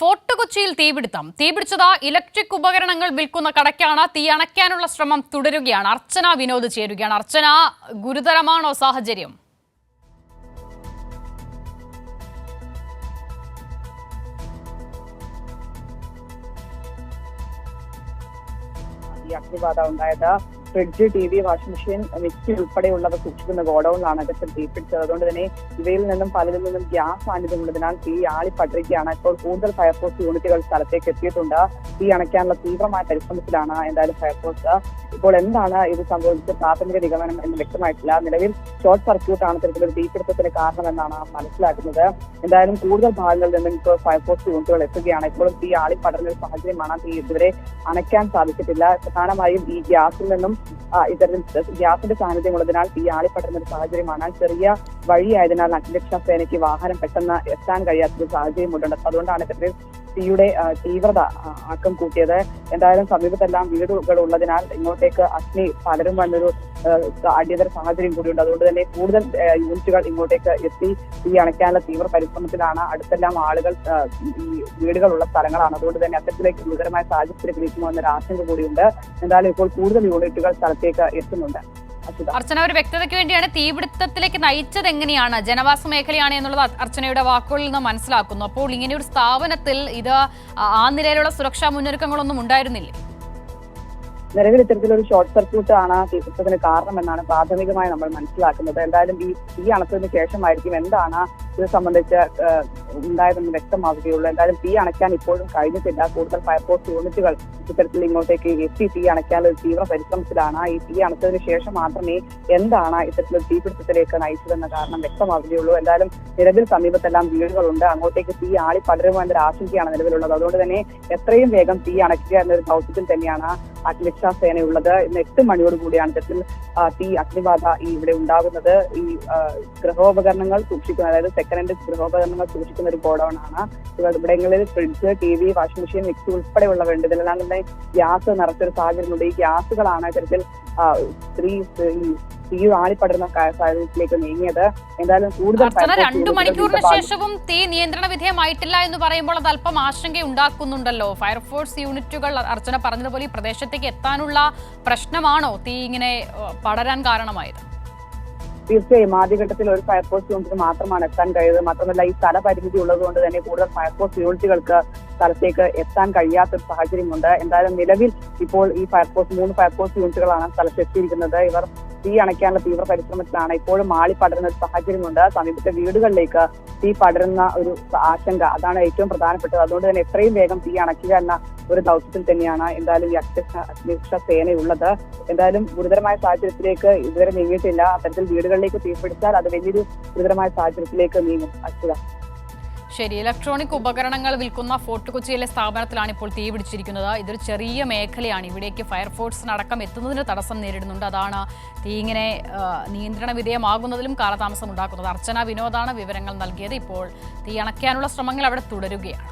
Fort കൊച്ചിയിൽ തീപിടിച്ചത് electric ഉപകരണങ്ങൾ വിൽക്കുന്ന കടയ്ക്കാണ്. തീ അണയ്ക്കാനുള്ള ശ്രമം തുടരുകയാണ്. അർച്ചന വിനോദ് ചേരുകയാണ്. അർച്ചന, ഗുരുതരമാണോ സാഹചര്യം? ഈ അഗ്നിബാധ ഉണ്ടായത് fridge, TV, washing machine, mixie ഉൾപ്പെടെയുള്ളവ സൂക്ഷിക്കുന്ന ഗോഡൌണിലാണ് അകത്ത് തീപിടിച്ചത്. അതുകൊണ്ട് തന്നെ ഇവയിൽ നിന്നും പലരിൽ നിന്നും ഗ്യാസ് സാന്നിധ്യമുള്ളതിനാൽ തീ ആളിപ്പടരുകയാണ്. ഇപ്പോൾ കൂടുതൽ ഫയർഫോഴ്സ് യൂണിറ്റുകൾ സ്ഥലത്തേക്ക് എത്തിയിട്ടുണ്ട്. തീ അണയ്ക്കാനുള്ള തീവ്രമായ പരിശ്രമത്തിലാണ് എന്തായാലും ഫയർഫോഴ്സ്. ഇപ്പോൾ എന്താണ് ഇത് സംഭവിച്ച പ്രാഥമിക നിഗമനം എന്ന് വ്യക്തമായിട്ടില്ല. നിലവിൽ ഷോർട്ട് സർക്യൂട്ടാണ് ഇത്തരത്തിലൊരു തീപിടുത്തത്തിന് കാരണമെന്നാണ് മനസ്സിലാക്കുന്നത്. എന്തായാലും കൂടുതൽ ഭാഗങ്ങളിൽ നിന്നും ഇപ്പോൾ ഫയർഫോഴ്സ് യൂണിറ്റുകൾ എത്തുകയാണ്. ഇപ്പോഴും തീ ആളിപ്പടരുന്ന ഒരു സാഹചര്യമാണ്. തീ ഇതുവരെ അണയ്ക്കാൻ സാധിച്ചിട്ടില്ല. പ്രധാനമായും ഈ ഗ്യാസിൽ നിന്നും ഇത്തരത്തിൽ ഗ്യാസിന്റെ സാന്നിധ്യമുള്ളതിനാൽ തീ ആളിപ്പടരുന്ന ഒരു സാഹചര്യമാണ്. ചെറിയ വഴിയായതിനാൽ അഗ്നിരക്ഷാ സേനയ്ക്ക് വാഹനം പെട്ടെന്ന് എത്താൻ കഴിയാത്തൊരു സാഹചര്യമുണ്ട്. അതുകൊണ്ടാണ് ഇത്തരത്തിൽ തീയുടെ തീവ്രത ആക്കം കൂട്ടിയത്. എന്തായാലും സമീപത്തെല്ലാം വീടുകൾ ഉള്ളതിനാൽ ഇങ്ങോട്ടേക്ക് അഗ്നി പലരും വന്നൊരു അടിയന്തര സാഹചര്യം കൂടിയുണ്ട്. അതുകൊണ്ട് തന്നെ കൂടുതൽ യൂണിറ്റുകൾ ഇങ്ങോട്ടേക്ക് എത്തി തീ അണയ്ക്കാനുള്ള തീവ്ര പരിശ്രമത്തിലാണ്. അടുത്തെല്ലാം ആളുകൾ ഈ വീടുകളുള്ള സ്ഥലങ്ങളാണ്. അതുകൊണ്ട് തന്നെ അത്തരത്തിലേക്ക് ഗുരുതരമായ സാഹചര്യത്തിലേക്ക് നീക്കുമോ എന്നൊരു ആശങ്ക കൂടിയുണ്ട്. എന്തായാലും ഇപ്പോൾ കൂടുതൽ യൂണിറ്റുകൾ സ്ഥലത്തേക്ക് എത്തുന്നുണ്ട്. അർച്ചന, ഒരു വ്യക്തതയ്ക്ക് വേണ്ടിയാണ്, തീപിടുത്തത്തിലേക്ക് നയിച്ചത് എങ്ങനെയാണ്? ജനവാസ മേഖലയാണ് എന്നുള്ളത് അർച്ചനയുടെ വാക്കുകളിൽ നിന്ന് മനസ്സിലാക്കുന്നു. അപ്പോൾ ഇങ്ങനെ ഒരു സ്ഥാപനത്തിൽ ഇത് ആ നിലയിലുള്ള സുരക്ഷാ മുന്നൊരുക്കങ്ങളൊന്നും ഉണ്ടായിരുന്നില്ലേ? നിലവിൽ ഇത്തരത്തിലൊരു ഷോർട്ട് സർക്യൂട്ട് ആണ് തീപിടുത്തത്തിന് കാരണമെന്നാണ് പ്രാഥമികമായി നമ്മൾ മനസ്സിലാക്കുന്നത്. എന്തായാലും ഈ തീ അണച്ചതിന് ശേഷമായിരിക്കും എന്താണ് ഇത് സംബന്ധിച്ച് ഉണ്ടായതെന്ന് വ്യക്തമാവുകയുള്ളൂ. എന്തായാലും തീ അണയ്ക്കാൻ ഇപ്പോഴും കഴിഞ്ഞിട്ടില്ല. കൂടുതൽ ഫയർഫോഴ്സ് യൂണിറ്റുകൾ ഇത്തരത്തിൽ ഇങ്ങോട്ടേക്ക് എത്തി തീ അണയ്ക്കാനുള്ള തീവ്ര പരിശ്രമത്തിലാണ്. ഈ തീ അണച്ചതിന് ശേഷം മാത്രമേ എന്താണ് ഇത്തരത്തിലൊരു തീപിടുത്തത്തിലേക്ക് നയിച്ചതെന്ന കാരണം വ്യക്തമാവുകയുള്ളൂ. എന്തായാലും നിലവിൽ സമീപത്തെല്ലാം വീടുകളുണ്ട്. അങ്ങോട്ടേക്ക് തീ ആളി പടരുമോ എന്നൊരു ആശങ്കയാണ് നിലവിലുള്ളത്. അതുകൊണ്ട് തന്നെ എത്രയും വേഗം തീ അണയ്ക്കുക എന്നൊരു ദൗത്യത്തിൽ തന്നെയാണ് അഗ്നിരക്ഷാ സേനയുള്ളത്. ഇന്ന് 8 മണിയോടുകൂടിയാണ് ഇത്തരത്തിൽ തീ അഗ്നിബാധ ഇവിടെ ഉണ്ടാകുന്നത്. ഈ ഗൃഹോപകരണങ്ങൾ സൂക്ഷിക്കുന്ന, അതായത് സെക്കൻഡ് ഹാൻഡ് ഗൃഹോപകരണങ്ങൾ സൂക്ഷിക്കുന്ന ഒരു ഗോഡൌൺ ആണ്. ഇവിടങ്ങളിൽ fridge, TV, washing machine, mixie ഉൾപ്പെടെയുള്ളവ ഉണ്ട്. ഇതിലെല്ലാം തന്നെ ഗ്യാസ് നിറച്ചൊരു സാഹചര്യമുണ്ട്. ഈ ഗ്യാസുകളാണ് ഇത്തരത്തിൽ തീ ആളിപ്പടരുന്ന സാഹചര്യത്തിലേക്ക് നീങ്ങിയത്. എന്തായാലും കൂടുതൽ 2 മണിക്കൂറിന് ശേഷവും തീ നിയന്ത്രണ വിധേയമായിട്ടില്ല എന്ന് പറയുമ്പോൾ അത് അല്പം ആശങ്ക ഉണ്ടാക്കുന്നുണ്ടല്ലോ. ഫയർഫോഴ്സ് യൂണിറ്റുകൾ അർച്ചന പറഞ്ഞതുപോലെ ഈ പ്രദേശത്തേക്ക് എത്താനുള്ള പ്രശ്നമാണോ തീ ഇങ്ങനെ പടരാൻ കാരണമായത്? തീർച്ചയായും ആദ്യഘട്ടത്തിൽ ഒരു ഫയർഫോഴ്സ് യൂണിറ്റിന് മാത്രമാണ് എത്താൻ കഴിയുന്നത്. മാത്രമല്ല ഈ സ്ഥലപരിമിതി ഉള്ളതുകൊണ്ട് തന്നെ കൂടുതൽ ഫയർഫോഴ്സ് യൂണിറ്റുകൾക്ക് സ്ഥലത്തേക്ക് എത്താൻ കഴിയാത്തൊരു സാഹചര്യമുണ്ട്. എന്തായാലും നിലവിൽ ഇപ്പോൾ ഈ 3 ഫയർഫോഴ്സ് യൂണിറ്റുകളാണ് സ്ഥലത്തെത്തിയിരിക്കുന്നത്. ഇവർ തീ അണയ്ക്കാനുള്ള തീവ്ര പരിശ്രമത്തിലാണ്. ഇപ്പോഴും ആളി പടരുന്ന ഒരു സാഹചര്യമുണ്ട്. സമീപത്തെ വീടുകളിലേക്ക് തീ പടരുന്ന ഒരു ആശങ്ക, അതാണ് ഏറ്റവും പ്രധാനപ്പെട്ടത്. അതുകൊണ്ട് തന്നെ എത്രയും വേഗം തീ അണയ്ക്കുക എന്ന ഒരു ദൗത്യത്തിൽ തന്നെയാണ് എന്തായാലും ഈ അഗ്നിരക്ഷാ സേനയുള്ളത്. എന്തായാലും ഗുരുതരമായ സാഹചര്യത്തിലേക്ക് ഇതുവരെ നീങ്ങിയിട്ടില്ല. അത്തരത്തിൽ വീടുകളിലേക്ക് തീ പിടിച്ചാൽ അത് വലിയൊരു ഗുരുതരമായ സാഹചര്യത്തിലേക്ക് നീങ്ങും. അശ്വിത, ശരി. ഇലക്ട്രോണിക് ഉപകരണങ്ങൾ വിൽക്കുന്ന ഫോർട്ട് കൊച്ചിയിലെ സ്ഥാപനത്തിലാണ് ഇപ്പോൾ തീ പിടിച്ചിരിക്കുന്നത്. ഇതൊരു ചെറിയ മേഖലയാണ്. ഇവിടേക്ക് ഫയർഫോഴ്സിനടക്കം എത്തുന്നതിന് തടസ്സം നേരിടുന്നുണ്ട്. അതാണ് തീ ഇങ്ങനെ നിയന്ത്രണ വിധേയമാകുന്നതിലും കാലതാമസം ഉണ്ടാക്കുന്നത്. അർച്ചന വിനോദാണ് വിവരങ്ങൾ നൽകിയത്. ഇപ്പോൾ തീ അണയ്ക്കാനുള്ള ശ്രമങ്ങൾ അവിടെ തുടരുകയാണ്.